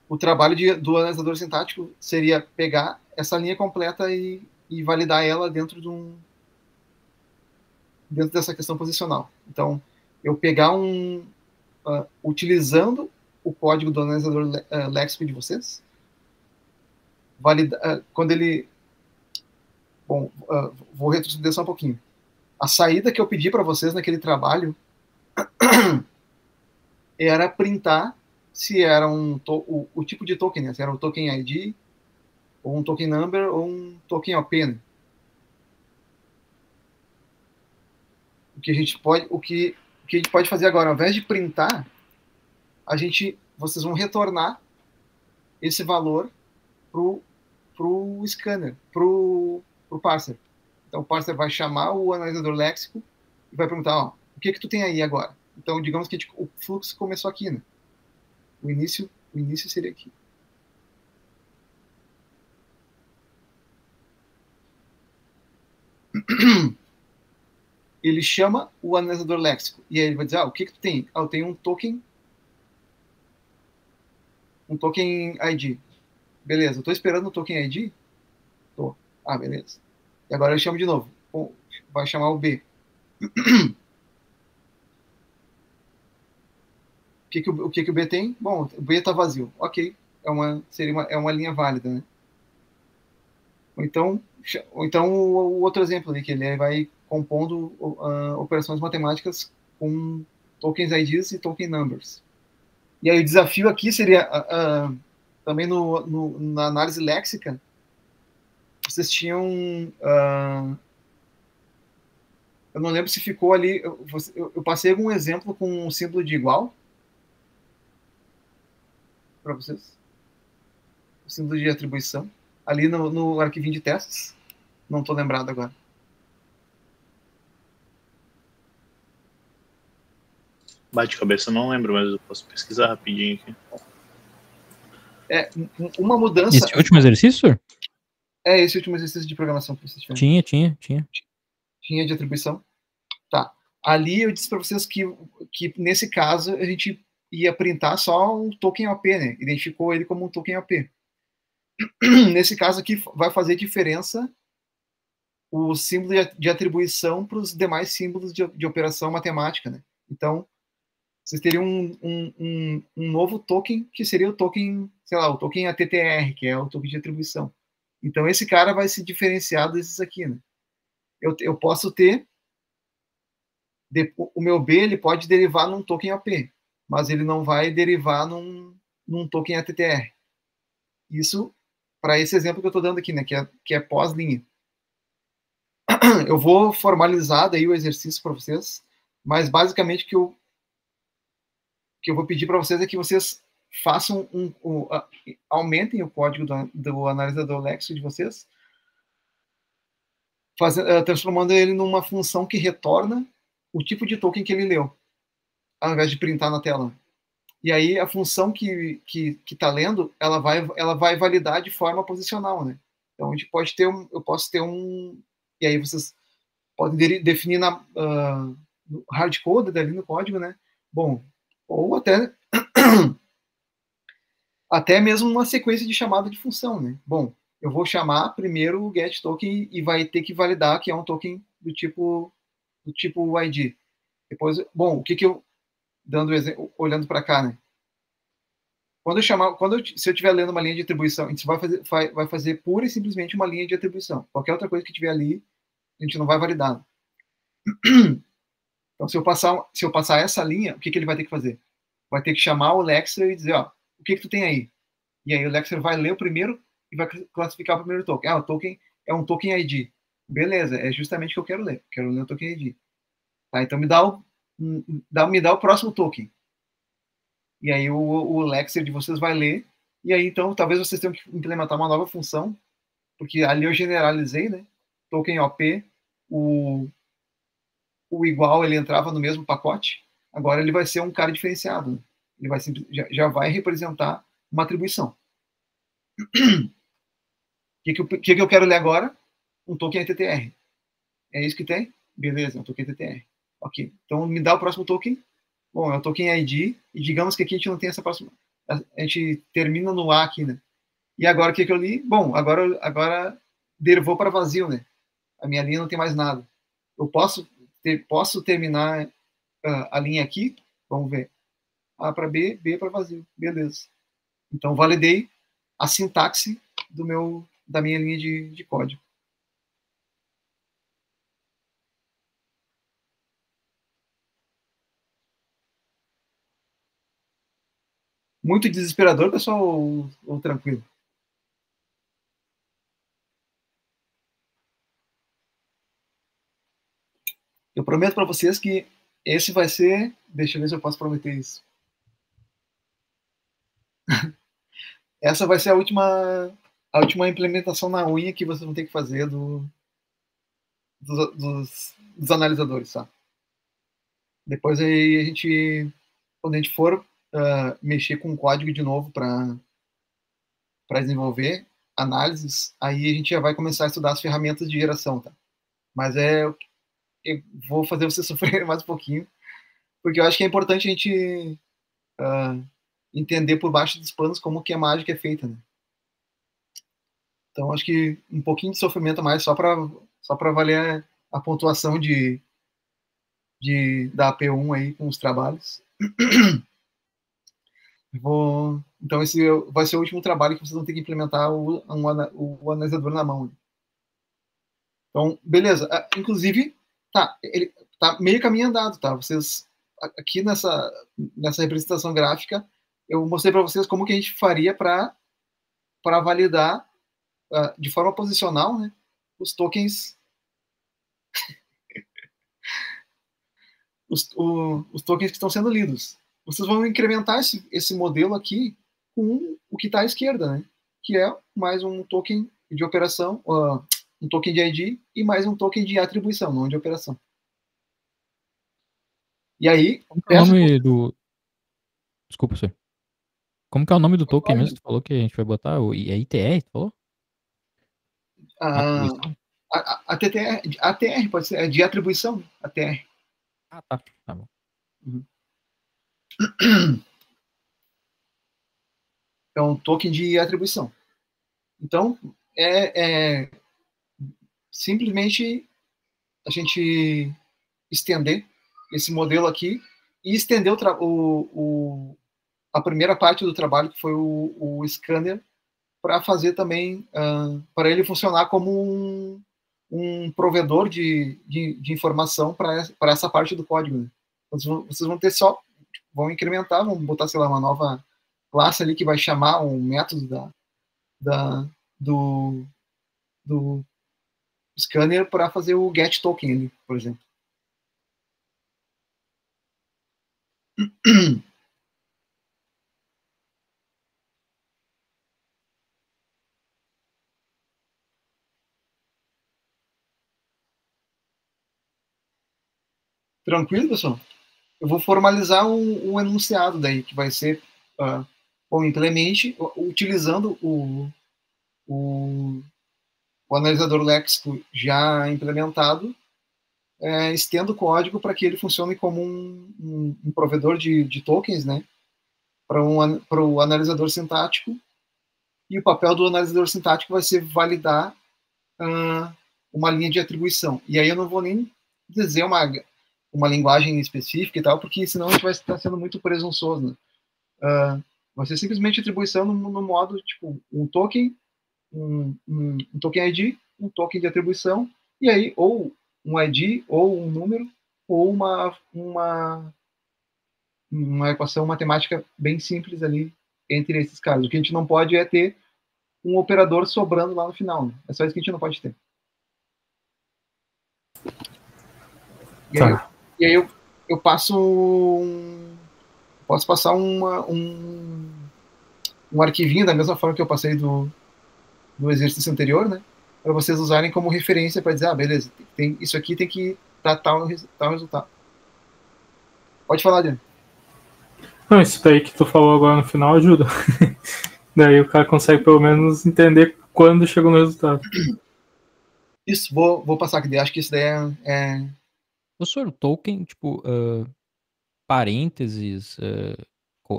O trabalho do analisador sintático seria pegar essa linha completa e validar ela dentro dessa questão posicional. Então, eu pegar utilizando o código do analisador léxico de vocês, quando ele... Bom, vou retroceder só um pouquinho. A saída que eu pedi para vocês naquele trabalho era printar se era o tipo de token, né? Se era o token ID, ou um token number, ou um token OP, né? O que a gente pode fazer agora, ao invés de printar, vocês vão retornar esse valor pro scanner, pro parser. Então o parser vai chamar o analisador léxico e vai perguntar, ó, o que tu tem aí agora? Então, digamos que o fluxo começou aqui, né? O início seria aqui. ele chama o analisador léxico. E aí ele vai dizer, o que tu tem? Eu tenho um token ID. Beleza, eu tô esperando o token ID? Tô. Beleza. E agora eu chamo de novo. Vai chamar o B. O que o B tem? Bom, o B está vazio. Ok. É uma linha válida, né? Ou então o outro exemplo ali, que ele vai compondo operações matemáticas com tokens IDs e token numbers. E aí o desafio aqui seria também na análise léxica, vocês tinham eu não lembro se ficou ali, eu passei algum exemplo com um símbolo de igual para vocês, o símbolo de atribuição ali no arquivinho de testes, não estou lembrado agora. Bate de cabeça, não lembro, mas eu posso pesquisar rapidinho aqui. Uma mudança... Esse último exercício? Esse último exercício de programação que vocês tiveram. Tinha de atribuição. Tá. Ali eu disse para vocês que nesse caso a gente ia printar só um token OP, né? Identificou ele como um token OP. Nesse caso aqui vai fazer diferença o símbolo de atribuição para os demais símbolos de operação matemática, né? Então, vocês teriam um novo token, que seria o token, sei lá, o token ATTR, que é o token de atribuição. Então, esse cara vai se diferenciar desses aqui, né? Eu posso ter... O meu B, ele pode derivar num token OP, mas ele não vai derivar num token ATTR. Isso, para esse exemplo que eu estou dando aqui, né? Que é pós-linha. Eu vou formalizar daí o exercício para vocês, mas basicamente o que eu vou pedir para vocês é que vocês façam aumentem o código do analisador léxico de vocês, transformando ele numa função que retorna o tipo de token que ele leu, ao invés de printar na tela. E aí a função que está lendo, ela vai validar de forma posicional, né? Então a gente pode ter eu posso ter e aí vocês podem definir na hardcoded ali no código, né? Bom, ou até mesmo uma sequência de chamada de função, né? Bom, eu vou chamar primeiro o get token e vai ter que validar que é um token do tipo ID. Depois, bom, se olhando para cá, né? Se eu estiver lendo uma linha de atribuição, a gente vai fazer pura e simplesmente uma linha de atribuição. Qualquer outra coisa que tiver ali, a gente não vai validar. Então, se eu passar essa linha, o que ele vai ter que fazer? Vai ter que chamar o Lexer e dizer, o que tu tem aí? E aí o Lexer vai ler o primeiro e vai classificar o primeiro token. O token é um token ID. Beleza, é justamente o que eu quero ler. Quero ler o token ID. Tá, então me dá o próximo token. E aí o Lexer de vocês vai ler. E aí, então, talvez vocês tenham que implementar uma nova função, porque ali eu generalizei, né? Token OP, o igual, ele entrava no mesmo pacote. Agora ele vai ser um cara diferenciado. Né? Ele vai já vai representar uma atribuição. O que eu quero ler agora? Um token ATTR. É isso que tem? Beleza, um token ATTR. Ok. Então, me dá o próximo token. Bom, é o token ID. E digamos que aqui a gente não tem essa próxima... A gente termina no A aqui, né? E agora o que eu li? Bom, agora derivou para vazio, né? A minha linha não tem mais nada. Eu posso terminar a linha aqui? Vamos ver. A para B, B para vazio. Beleza. Então, validei a sintaxe da minha linha de código. Muito desesperador, pessoal, ou tranquilo? Eu prometo para vocês que esse vai ser... Deixa eu ver se eu posso prometer isso. Essa vai ser a última implementação na unha que vocês vão ter que fazer dos analisadores, tá? Depois aí quando a gente for mexer com o código de novo para desenvolver análises, aí a gente já vai começar a estudar as ferramentas de geração, tá? Mas eu vou fazer você sofrer mais um pouquinho, porque eu acho que é importante a gente entender por baixo dos panos como que a mágica é feita, né? Então, acho que um pouquinho de sofrimento a mais só para valer a pontuação da AP1 aí com os trabalhos. Então, esse vai ser o último trabalho que vocês vão ter que implementar o analisador na mão. Então, beleza. Inclusive, ele tá meio caminho andado, tá? Vocês, aqui nessa representação gráfica, eu mostrei para vocês como que a gente faria para validar de forma posicional, né, os tokens os tokens que estão sendo lidos. Vocês vão incrementar esse modelo aqui com o que está à esquerda, né? Que é mais um token de operação, um token de ID e mais um token de atribuição, não de operação. E aí... Como que é o nome do... Desculpa, você. Como que é o nome do token mesmo? Tu falou que a gente vai botar? É ITR, tu falou? A ATR pode ser, é de atribuição, ATR. Ah, tá. Tá bom. Uhum. É um token de atribuição. Então, simplesmente a gente estender esse modelo aqui e estender a primeira parte do trabalho, que foi o scanner, para fazer também, para ele funcionar como um provedor de informação para essa parte do código. Né? Vocês vão ter vão incrementar, vão botar, sei lá, uma nova classe ali que vai chamar um método do scanner para fazer o get token ali, por exemplo. Tranquilo, pessoal? Eu vou formalizar um enunciado daí, que vai ser, bom, implemente, utilizando o analisador léxico já implementado, estendo o código para que ele funcione como um provedor de tokens, né, para o analisador sintático, e o papel do analisador sintático vai ser validar uma linha de atribuição. E aí eu não vou nem dizer uma linguagem específica e tal, porque senão a gente vai estar sendo muito presunçoso. Né? Vai ser simplesmente atribuição no modo, tipo, um token, um token ID, um token de atribuição, e aí ou um ID, ou um número, ou uma equação matemática bem simples ali entre esses casos. O que a gente não pode é ter um operador sobrando lá no final. Né? É só isso que a gente não pode ter. E aí eu posso passar um arquivinho da mesma forma que eu passei do exercício anterior, né? Para vocês usarem como referência para dizer, beleza, isso aqui tem que dar tal resultado. Pode falar, Adriano. Não, isso daí que tu falou agora no final ajuda. Daí o cara consegue pelo menos entender quando chegou no resultado. Isso, vou passar aqui. Acho que isso daí é... Professor, o token, tipo, parênteses,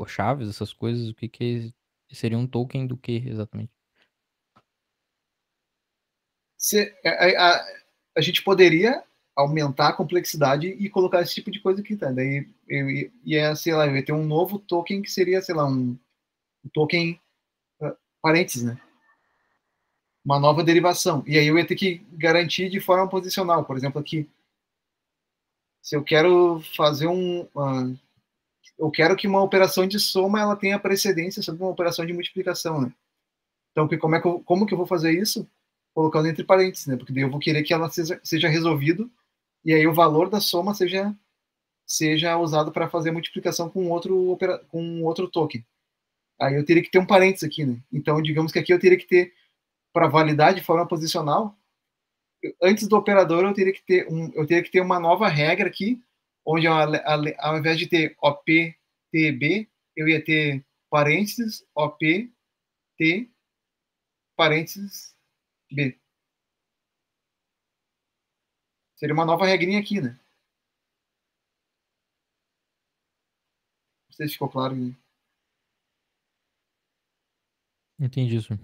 chaves, essas coisas, o que seria um token do que exatamente? A gente poderia aumentar a complexidade e colocar esse tipo de coisa aqui, tá? Daí sei lá, eu ia ter um novo token que seria, sei lá, um token parênteses, né? Uma nova derivação. E aí eu ia ter que garantir de forma posicional. Por exemplo, aqui, se eu quero fazer eu quero que uma operação de soma ela tenha precedência sobre uma operação de multiplicação, né? Então, como que eu vou fazer isso? Colocando entre parênteses, né? Porque daí eu vou querer que ela seja resolvido e aí o valor da soma seja usado para fazer a multiplicação com outro token. Aí eu teria que ter um parênteses aqui, né? Então, digamos que aqui eu teria que ter, para validar de forma posicional, antes do operador eu teria que ter uma nova regra aqui, onde ao invés de ter OP, TB, eu ia ter parênteses, OP, T, parênteses, B. Seria uma nova regrinha aqui, né? Não sei se ficou claro. Né? Entendi isso.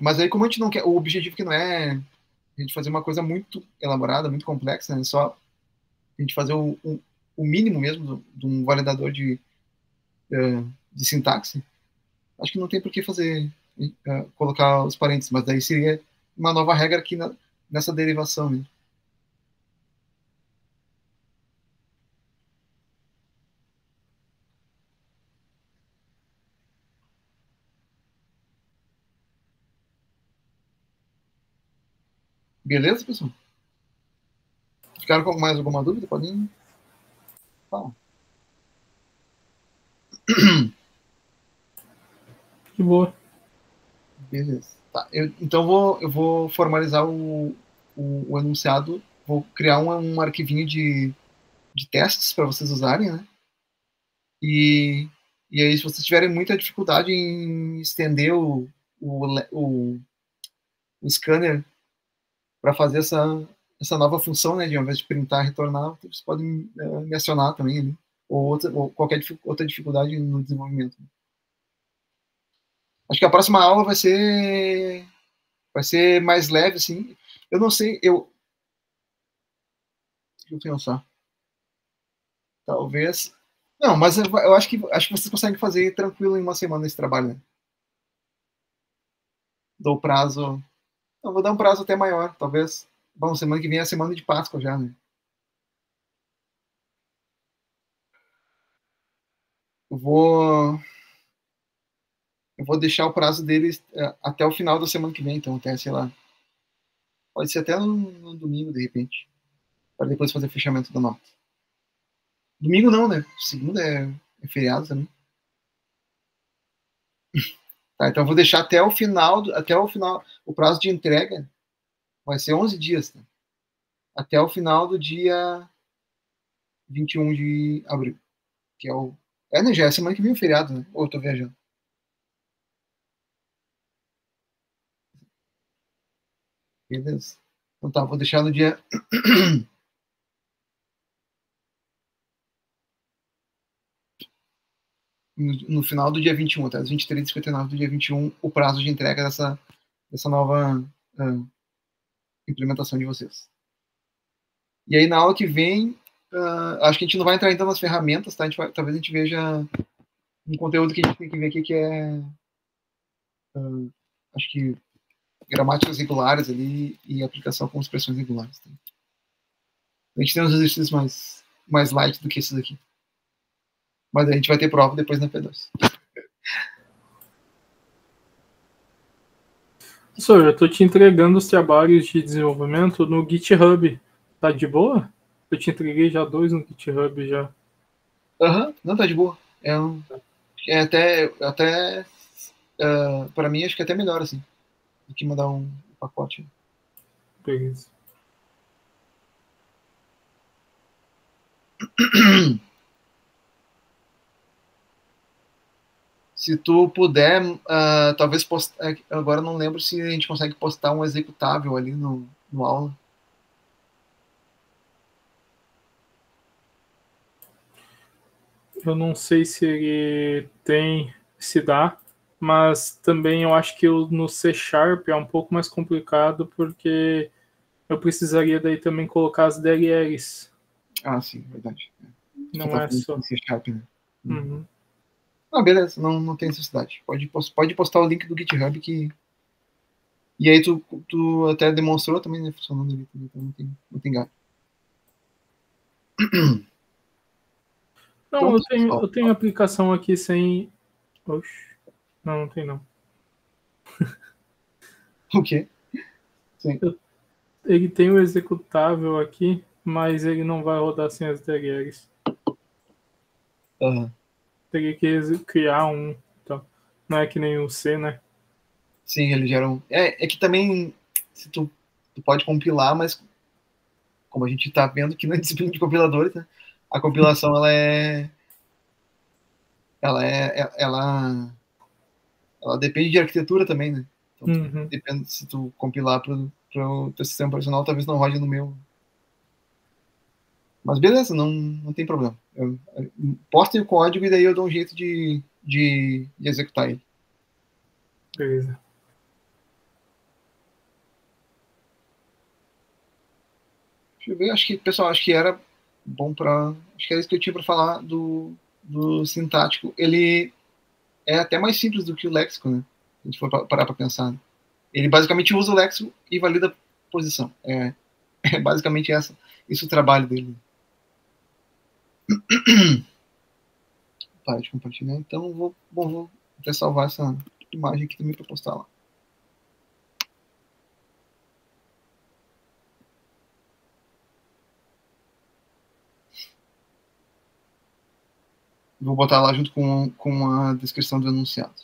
Mas aí, como a gente não quer. O objetivo que não é a gente fazer uma coisa muito elaborada, muito complexa, né? Só a gente fazer o mínimo mesmo de um validador de sintaxe. Acho que não tem por que fazer, colocar os parênteses, mas daí seria uma nova regra aqui nessa derivação. Né? Beleza, pessoal? Ficaram com mais alguma dúvida? Podem falar. Que boa. Beleza. Tá, então eu vou formalizar o enunciado, vou criar um arquivinho de testes para vocês usarem, né? E aí, se vocês tiverem muita dificuldade em estender o scanner para fazer essa nova função, né, de ao invés de printar, retornar, vocês podem me acionar também, né? Ou qualquer outra dificuldade no desenvolvimento. Acho que a próxima aula vai ser mais leve, assim. Eu não sei, deixa eu pensar. Talvez. Não, mas eu acho que vocês conseguem fazer tranquilo em uma semana esse trabalho, né? Dou prazo. Não, vou dar um prazo até maior, talvez. Bom, semana que vem é a semana de Páscoa já, né? Eu vou deixar o prazo deles até o final da semana que vem, então até, sei lá. Pode ser até no domingo, de repente. Para depois fazer o fechamento da nota. Domingo não, né? Segunda é feriado também. Tá, então eu vou deixar até o final, o prazo de entrega vai ser 11 dias, tá? Até o final do dia 21 de abril, que é o... né, já é semana que vem o feriado, né? Ou eu tô viajando. Beleza. Então tá, vou deixar no dia... no final do dia 21, até as 23h59 do dia 21, o prazo de entrega dessa nova implementação de vocês. E aí, na aula que vem, acho que a gente não vai entrar ainda nas ferramentas, tá? Talvez a gente veja um conteúdo que a gente tem que ver aqui, que é, acho que, gramáticas regulares ali e aplicação com expressões regulares. Tá? A gente tem uns exercícios mais light do que esses aqui. Mas a gente vai ter prova depois na P2. Professor, eu tô te entregando os trabalhos de desenvolvimento no GitHub. Tá de boa? Eu te entreguei já 2 no GitHub já. Não, tá de boa. Até para mim, acho que é até melhor, assim, do que mandar um pacote. Beleza. Se tu puder, talvez postar. Agora não lembro se a gente consegue postar um executável ali no aula. Eu não sei se ele se dá, mas também eu acho que no C# é um pouco mais complicado, porque eu precisaria daí também colocar as DLLs. Ah, sim, verdade. Não é só. C#, né? Uhum. Beleza, não tem necessidade. Pode postar o link do GitHub que. E aí tu até demonstrou também, né? Funcionando ali também, então não tem gato. Não, Então, eu tenho aplicação aqui sem. Oxe. Não tem não. O quê? Sim. Ele tem o executável aqui, mas ele não vai rodar sem as DLLs. Teria que criar um. Então, não é que nem o C, né? Sim, eles geram. É que também se tu pode compilar, mas como a gente está vendo que na disciplina de compiladores, né, a compilação ela depende de arquitetura também, né? Então, depende se tu compilar o teu sistema operacional talvez não rode no meu. Mas beleza, não tem problema. Postem o código e daí eu dou um jeito de executar ele. Beleza. Deixa eu ver, pessoal, acho que era bom para. Acho que era isso que eu tinha para falar do sintático. Ele é até mais simples do que o léxico, né? Se a gente for parar para pensar. Né? Ele basicamente usa o léxico e valida a posição. É basicamente isso o trabalho dele. Para de compartilhar. Então, vou até salvar essa imagem aqui também para postar lá. Vou botar lá junto com a descrição do enunciado.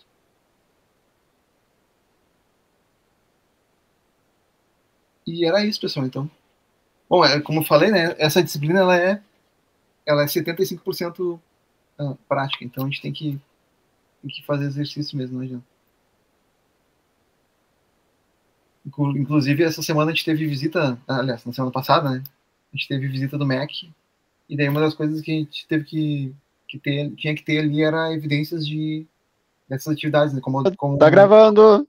E era isso, pessoal, então. Bom, como eu falei, né, essa disciplina ela é 75% prática, então a gente tem que fazer exercício mesmo, não adianta. Inclusive, essa semana a gente teve visita, aliás, na semana passada, né, a gente teve visita do MEC, e daí uma das coisas que a gente teve tinha que ter ali era evidências dessas atividades, né, como... Tá gravando!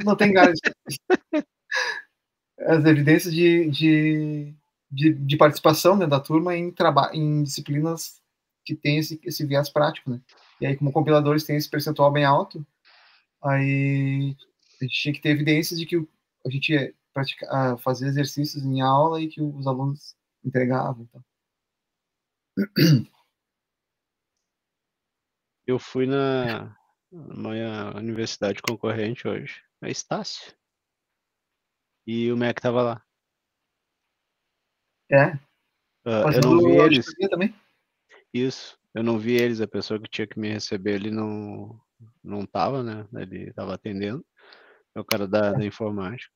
Não tem galho. As evidências de participação, né, da turma em disciplinas que tem esse viés prático, né? E aí, como compiladores têm esse percentual bem alto, aí a gente tinha que ter evidências de que a gente ia fazer exercícios em aula e que os alunos entregavam. Então. Eu fui na universidade concorrente hoje, a Estácio. E o Mac tava lá. Eu não vi eles. Também? Isso, eu não vi eles. A pessoa que tinha que me receber, ele não tava, né? Ele tava atendendo. É o cara da informática.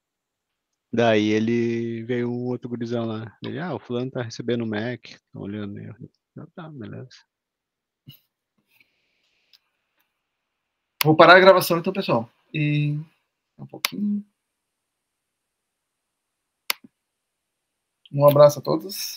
Daí ele veio um outro gurizão lá. Ele, o fulano tá recebendo o Mac. Tá olhando aí. Tá, beleza. Vou parar a gravação então, pessoal. E um pouquinho. Um abraço a todos.